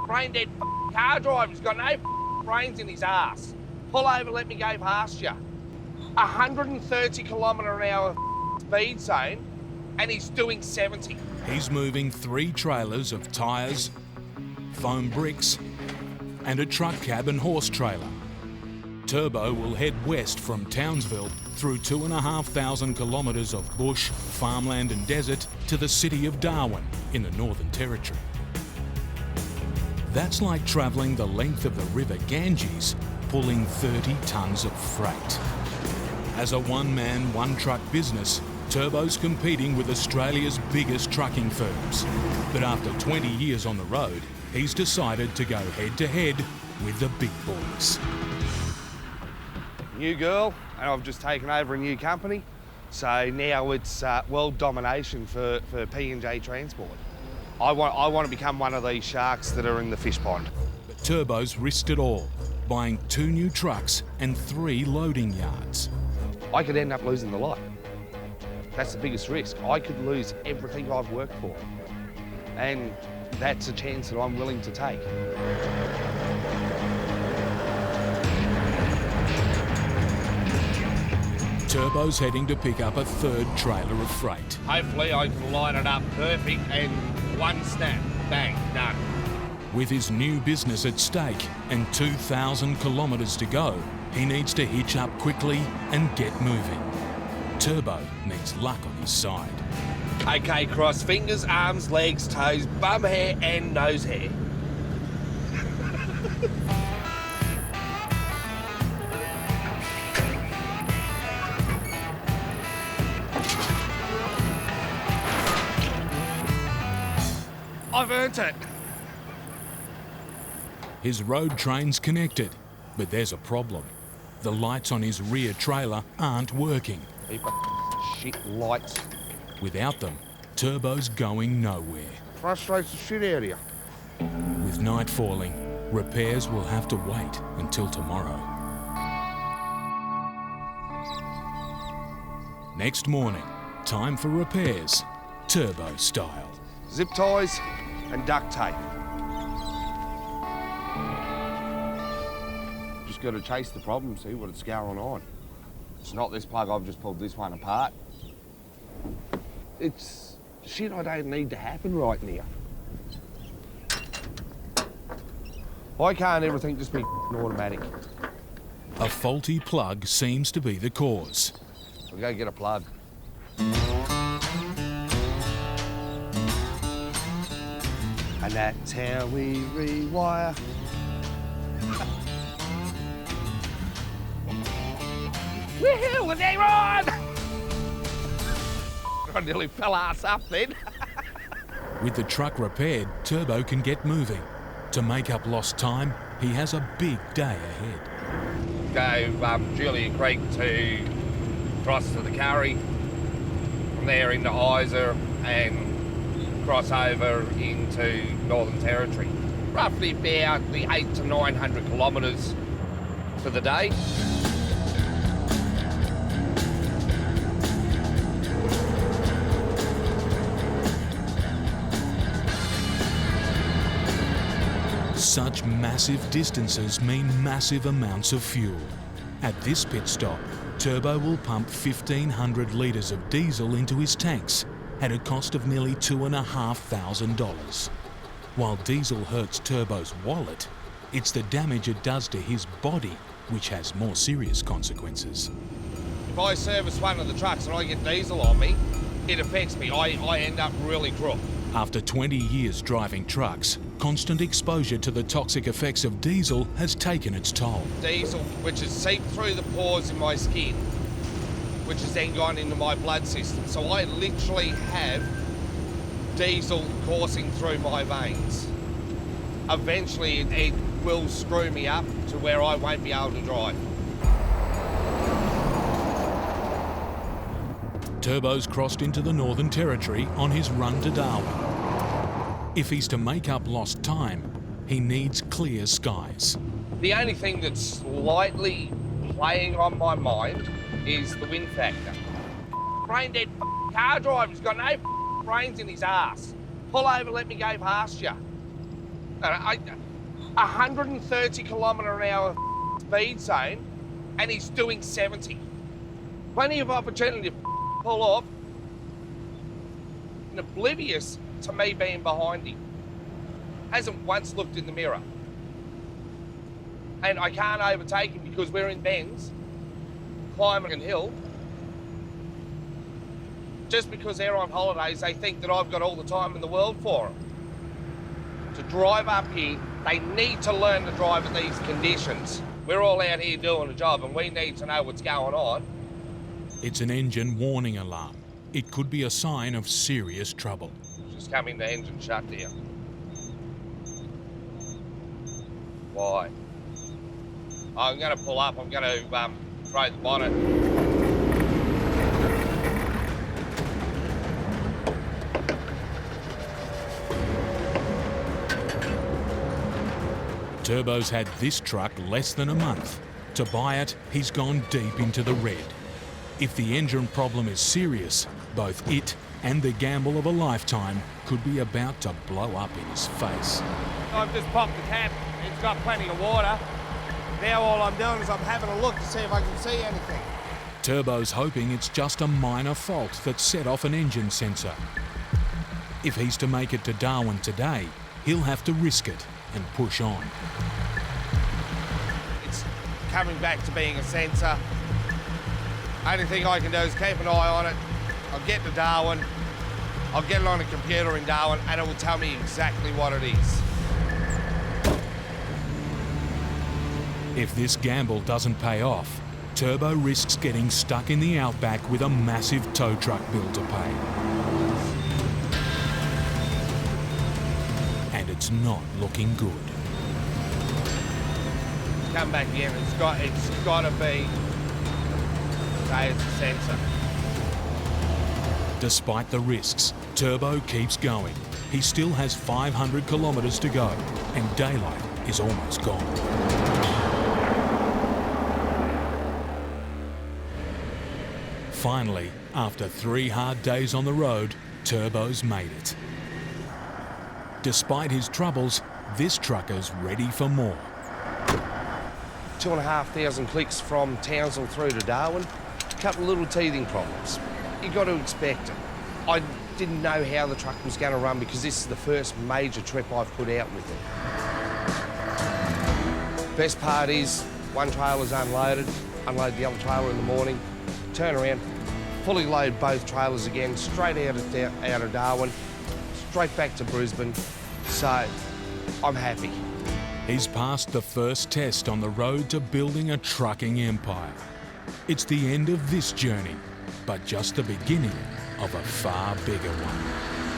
brain dead car driver. He's got no brains in his ass. Pull over, let me go past you. 130 km/h speed zone, and he's doing 70. He's moving 3 trailers of tyres, foam bricks, and a truck cab and horse trailer. Turbo will head west from Townsville through 2,500 kilometres of bush, farmland and desert to the city of Darwin in the Northern Territory. That's like travelling the length of the River Ganges, pulling 30 tonnes of freight. As a one-man, one-truck business, Turbo's competing with Australia's biggest trucking firms. But after 20 years on the road, he's decided to go head-to-head with the big boys. New girl, and I've just taken over a new company. So now it's world domination for P&J Transport. I want to become one of these sharks that are in the fish pond. But Turbo's risked it all, buying 2 new trucks and 3 loading yards. I could end up losing the lot. That's the biggest risk. I could lose everything I've worked for. And that's a chance that I'm willing to take. Turbo's heading to pick up a 3rd trailer of freight. Hopefully I can line it up perfect and one snap, bang, done. With his new business at stake and 2,000 kilometres to go, he needs to hitch up quickly and get moving. Turbo needs luck on his side. Okay, cross fingers, arms, legs, toes, bum hair and nose hair. I've earned it. His road train's connected, but there's a problem. The lights on his rear trailer aren't working. Heap of shit lights. Without them, Turbo's going nowhere. Frustrates the shit out of you. With night falling, repairs will have to wait until tomorrow. Next morning, time for repairs, Turbo style. Zip ties and duct tape. Just got to chase the problem, see what's going on. It's not this plug, I've just pulled this one apart. It's shit I don't need to happen right now. Why can't everything just be automatic? A faulty plug seems to be the cause. We'll go get a plug. And that's how we rewire. Woohoo, they're on! I nearly fell ass up then. With the truck repaired, Turbo can get moving. To make up lost time, he has a big day ahead. Go Julia Creek to cross to the Curry, from there into Isa and cross over into Northern Territory. Roughly about the 800 to 900 kilometres for the day. Such massive distances mean massive amounts of fuel. At this pit stop, Turbo will pump 1,500 litres of diesel into his tanks at a cost of nearly $2,500. While diesel hurts Turbo's wallet, it's the damage it does to his body which has more serious consequences. If I service one of the trucks and I get diesel on me, it affects me. I end up really crook. After 20 years driving trucks, constant exposure to the toxic effects of diesel has taken its toll. Diesel, which has seeped through the pores in my skin, which has then gone into my blood system. So I literally have diesel coursing through my veins. Eventually it will screw me up to where I won't be able to drive. Turbo's crossed into the Northern Territory on his run to Darwin. If he's to make up lost time, he needs clear skies. The only thing that's slightly playing on my mind is the wind factor. Brain dead car driver, he's got no brains in his ass. Pull over, let me go past you. A 130 kilometre an hour speed zone, and he's doing 70. Plenty of opportunity to pull off, and oblivious to me being behind him. Hasn't once looked in the mirror. And I can't overtake him because we're in bends, climbing a hill. Just because they're on holidays, they think that I've got all the time in the world for them. To drive up here, they need to learn to drive in these conditions. We're all out here doing a job and we need to know what's going on. It's an engine warning alarm. It could be a sign of serious trouble. Just coming the engine shut down. Why? I'm going to pull up, I'm going to throw the bonnet. Turbo's had this truck less than a month. To buy it, he's gone deep into the red. If the engine problem is serious, both it and the gamble of a lifetime could be about to blow up in his face. I've just popped the cap. It's got plenty of water. Now all I'm doing is I'm having a look to see if I can see anything. Turbo's hoping it's just a minor fault that set off an engine sensor. If he's to make it to Darwin today, he'll have to risk it and push on. It's coming back to being a sensor. Only thing I can do is keep an eye on it. I'll get to Darwin. I'll get it on a computer in Darwin and it will tell me exactly what it is. If this gamble doesn't pay off, Turbo risks getting stuck in the outback with a massive tow truck bill to pay. And it's not looking good. Come back in, it's got to be, say it's a sensor. Despite the risks, Turbo keeps going. He still has 500 kilometres to go, and daylight is almost gone. Finally, after 3 hard days on the road, Turbo's made it. Despite his troubles, this trucker's ready for more. 2,500 clicks from Townsville through to Darwin. A couple of little teething problems. You got to expect it. I didn't know how the truck was going to run because this is the first major trip I've put out with it. Best part is, one trailer's unloaded, unload the other trailer in the morning, turn around, fully load both trailers again, straight out of Darwin, straight back to Brisbane. So, I'm happy. He's passed the first test on the road to building a trucking empire. It's the end of this journey, but just the beginning of a far bigger one.